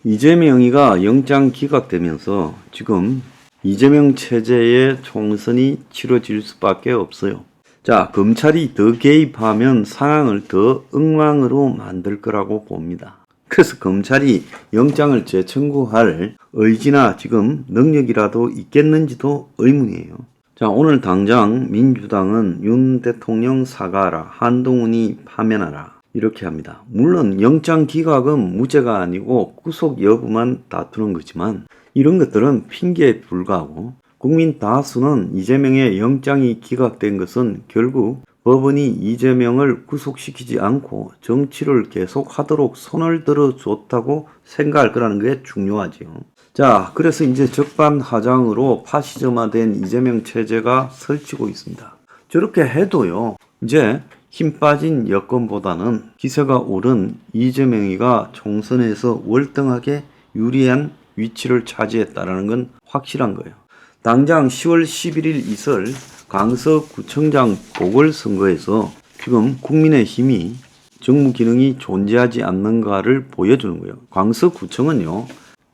이재명이가 영장 기각되면서 지금 이재명 체제의 총선이 치러질 수밖에 없어요. 자, 검찰이 더 개입하면 상황을 더 엉망으로 만들 거라고 봅니다. 그래서 검찰이 영장을 재청구할 의지나 지금 능력이라도 있겠는지도 의문이에요. 자, 오늘 당장 민주당은 윤 대통령 사과하라, 한동훈이 파면하라 이렇게 합니다. 물론 영장 기각은 무죄가 아니고 구속 여부만 다투는 거지만 이런 것들은 핑계에 불과하고 국민 다수는 이재명의 영장이 기각된 것은 결국 법원이 이재명을 구속시키지 않고 정치를 계속하도록 손을 들어줬다고 생각할 거라는 게 중요하죠. 자, 그래서 이제 적반하장으로 파시즘화된 이재명 체제가 설치고 있습니다. 저렇게 해도요, 이제 힘 빠진 여권보다는 기세가 오른 이재명이가 총선에서 월등하게 유리한 위치를 차지했다는 건 확실한 거예요. 당장 10월 11일 있을 강서구청장 보궐선거에서 지금 국민의힘이 정무 기능이 존재하지 않는가를 보여주는 거예요. 강서구청은요,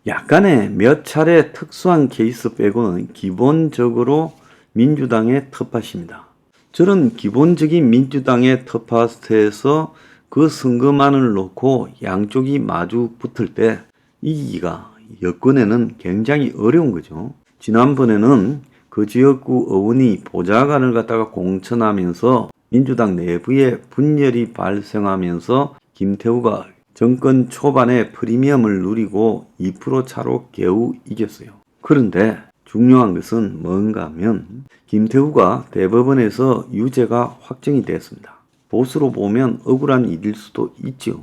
약간의 몇 차례 특수한 케이스 빼고는 기본적으로 민주당의 텃밭입니다. 저런 기본적인 민주당의 텃밭에서 그 선거만을 놓고 양쪽이 마주 붙을 때 이기기가 여권에는 굉장히 어려운 거죠. 지난번에는 그 지역구 의원이 보좌관을 갖다가 공천하면서 민주당 내부에 분열이 발생하면서 김태우가 정권 초반에 프리미엄을 누리고 2% 차로 겨우 이겼어요. 그런데 중요한 것은 뭔가 하면 김태우가 대법원에서 유죄가 확정이 됐습니다. 보수로 보면 억울한 일일 수도 있죠.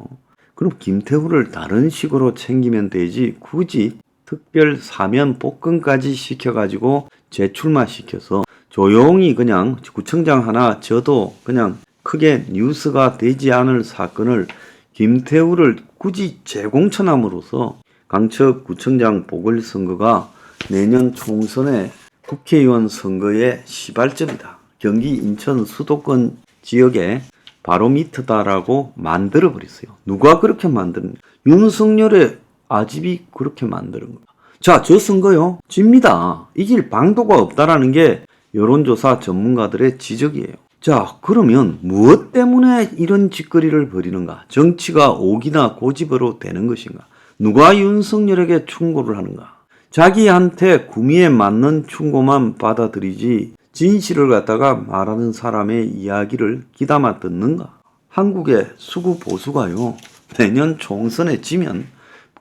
그럼 김태우를 다른 식으로 챙기면 되지 굳이 특별 사면 복권까지 시켜가지고 재출마 시켜서 조용히 그냥 구청장 하나 져도 그냥 크게 뉴스가 되지 않을 사건을 김태우를 굳이 재공천함으로써 강서구청장 보궐선거가 내년 총선의 국회의원 선거의 시발점이다. 경기 인천 수도권 지역에 바로미터다라고 만들어버렸어요. 누가 그렇게 만드는? 윤석열의 아집이 그렇게 만드는 거야. 자, 저 선거요. 집니다. 이길 방도가 없다라는 게 여론조사 전문가들의 지적이에요. 자, 그러면 무엇 때문에 이런 짓거리를 벌이는가? 정치가 오기나 고집으로 되는 것인가? 누가 윤석열에게 충고를 하는가? 자기한테 구미에 맞는 충고만 받아들이지 진실을 갖다가 말하는 사람의 이야기를 귀담아 듣는가? 한국의 수구 보수가요, 내년 총선에 지면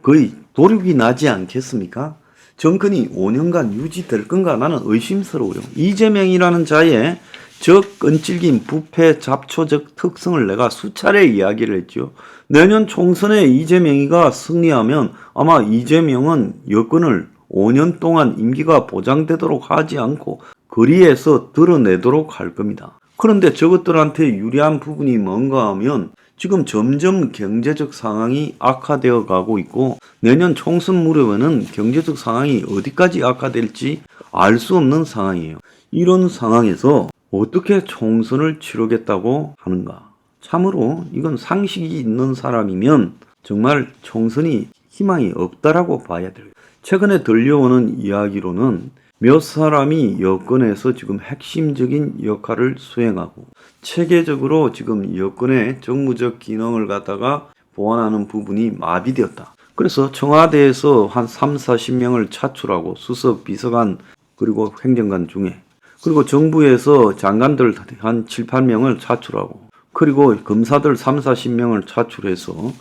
거의 도륙이 나지 않겠습니까? 정권이 5년간 유지될 건가? 나는 의심스러워요. 이재명이라는 자의 저 끈질긴 부패 잡초적 특성을 내가 수차례 이야기를 했죠. 내년 총선에 이재명이가 승리하면 아마 이재명은 여권을 5년 동안 임기가 보장되도록 하지 않고 거리에서 드러내도록 할 겁니다. 그런데 저것들한테 유리한 부분이 뭔가 하면 지금 점점 경제적 상황이 악화되어 가고 있고 내년 총선 무렵에는 경제적 상황이 어디까지 악화될지 알 수 없는 상황이에요. 이런 상황에서 어떻게 총선을 치르겠다고 하는가? 참으로 이건 상식이 있는 사람이면 정말 총선이 희망이 없다라고 봐야 돼요. 최근에 들려오는 이야기로는 몇 사람이 여권에서 지금 핵심적인 역할을 수행하고 체계적으로 지금 여권의 정무적 기능을 갖다가 보완하는 부분이 마비되었다. 그래서 청와대에서 한 3, 40명을 차출하고 수석, 비서관 그리고 행정관 중에 그리고 정부에서 장관들 한 7, 8명을 차출하고 그리고 검사들 3, 40명을 차출해서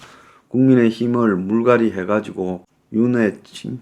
국민의힘을 물갈이 해가지고 윤회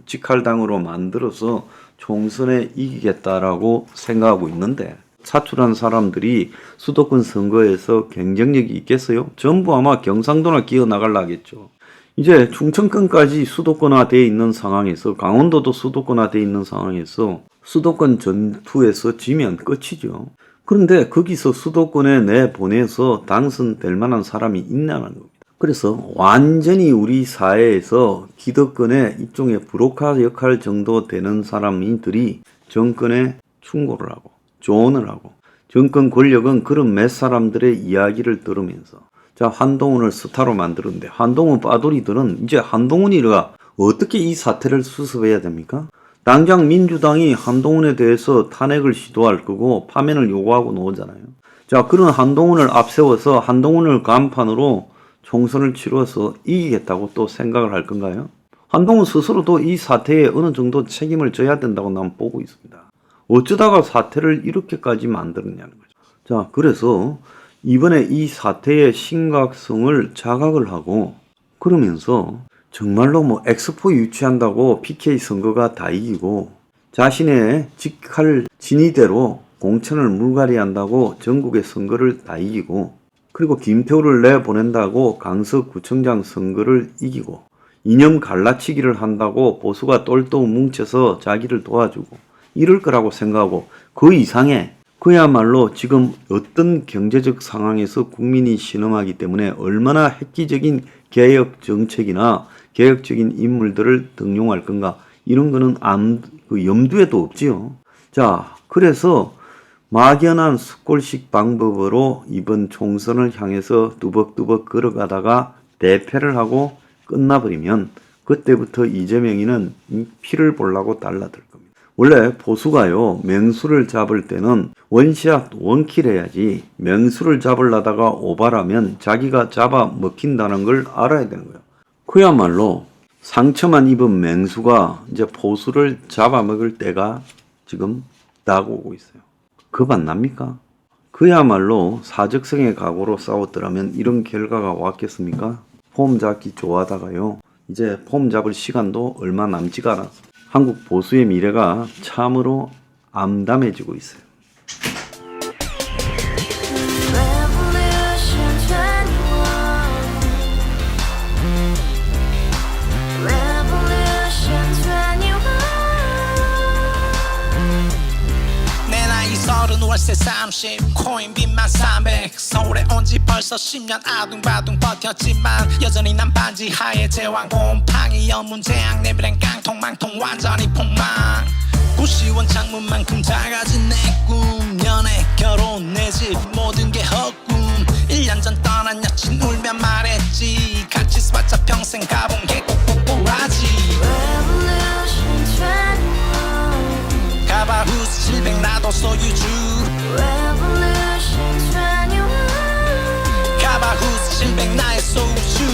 직할당으로 만들어서 총선에 이기겠다라고 생각하고 있는데 차출한 사람들이 수도권 선거에서 경쟁력이 있겠어요? 전부 아마 경상도나 기어나가려 하겠죠. 이제 충청권까지 수도권화되어 있는 상황에서 강원도도 수도권화되어 있는 상황에서 수도권 전투에서 지면 끝이죠. 그런데 거기서 수도권에 내보내서 당선될 만한 사람이 있냐는 겁니다. 그래서 완전히 우리 사회에서 기득권의 일종의 브로커 역할 정도 되는 사람들이 정권에 충고를 하고 조언을 하고 정권 권력은 그런 몇 사람들의 이야기를 들으면서 자, 한동훈을 스타로 만들었는데 한동훈 빠돌이들은 이제 한동훈이가 어떻게 이 사태를 수습해야 됩니까? 당장 민주당이 한동훈에 대해서 탄핵을 시도할 거고 파면을 요구하고 나오잖아요. 자, 그런 한동훈을 앞세워서 한동훈을 간판으로 총선을 치러서 이기겠다고 또 생각을 할 건가요? 한동훈 스스로도 이 사태에 어느 정도 책임을 져야 된다고 난 보고 있습니다. 어쩌다가 사태를 이렇게까지 만들었냐는 거죠. 자, 그래서 이번에 이 사태의 심각성을 자각을 하고 그러면서 정말로 뭐 엑스포 유치한다고 PK 선거가 다 이기고 자신의 직할 진의대로 공천을 물갈이한다고 전국의 선거를 다 이기고 그리고 김태우를 내보낸다고 강서구청장 선거를 이기고 이념 갈라치기를 한다고 보수가 똘똘 뭉쳐서 자기를 도와주고 이럴 거라고 생각하고 그 이상의 그야말로 지금 어떤 경제적 상황에서 국민이 신음하기 때문에 얼마나 획기적인 개혁 정책이나 개혁적인 인물들을 등용할 건가 이런 거는 염두에도 없지요. 자, 그래서 막연한 숫골식 방법으로 이번 총선을 향해서 뚜벅뚜벅 걸어가다가 대패를 하고 끝나버리면 그때부터 이재명이는 피를 보려고 달라들 겁니다. 원래 보수가요, 맹수를 잡을 때는 원샷 원킬 해야지 맹수를 잡으려다가 오바라면 자기가 잡아 먹힌다는 걸 알아야 되는 거예요. 그야말로 상처만 입은 맹수가 이제 보수를 잡아먹을 때가 지금 다가오고 있어요. 겁 안 납니까? 그야말로 사적성의 각오로 싸웠더라면 이런 결과가 왔겠습니까? 폼 잡기 좋아하다가요. 이제 폼 잡을 시간도 얼마 남지가 않아서 한국 보수의 미래가 참으로 암담해지고 있어요. 월세 30 코인빚만 300 서울에 온 지 벌써 10년 아둥바둥 버텼지만 여전히 난 반지 하에 제왕 곰팡이 연문제약 내 미래는 깡통망통 완전히 폭망 고시원 창문만큼 작아진 내 꿈 연애 결혼 내 집 모든 게 헛꿈 1년 전 떠난 여친 울며 말했지 같이 써봤자 평생 가본 게 꼭꼭꼭하지 가바후스 700 나도 소유주 가바후스 700 나의 소주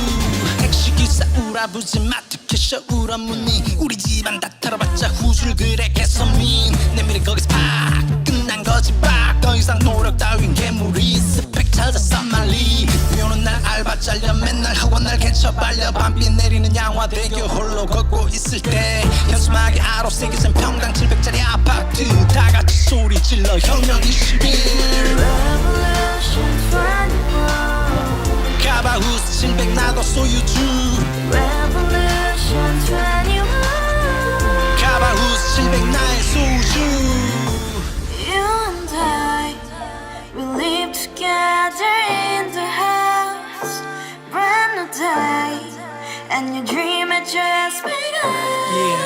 택시기사 우라부지 마트 캐셔 울어무니 우리 집안 다 털어봤자 후줄 그래 개선민 내 미래 거기서 팍 끝난 거지 팍 더 이상 노력 따윈 괴물이 스펙 찾아서 말리 비오는 날 알바 잘려 맨날 학원 날 개쳐 발려 밤비 내리는 양화대교 홀로 걷고 있을 때 현수막에 아로 새겨진 평당 700짜리 아파트 다같이 소리 질러 혁명 21 가바후스 700 나도 소유주 가바후스 700 나의 소주 Together in the house, brand new day, and your dream had just begun. Yeah.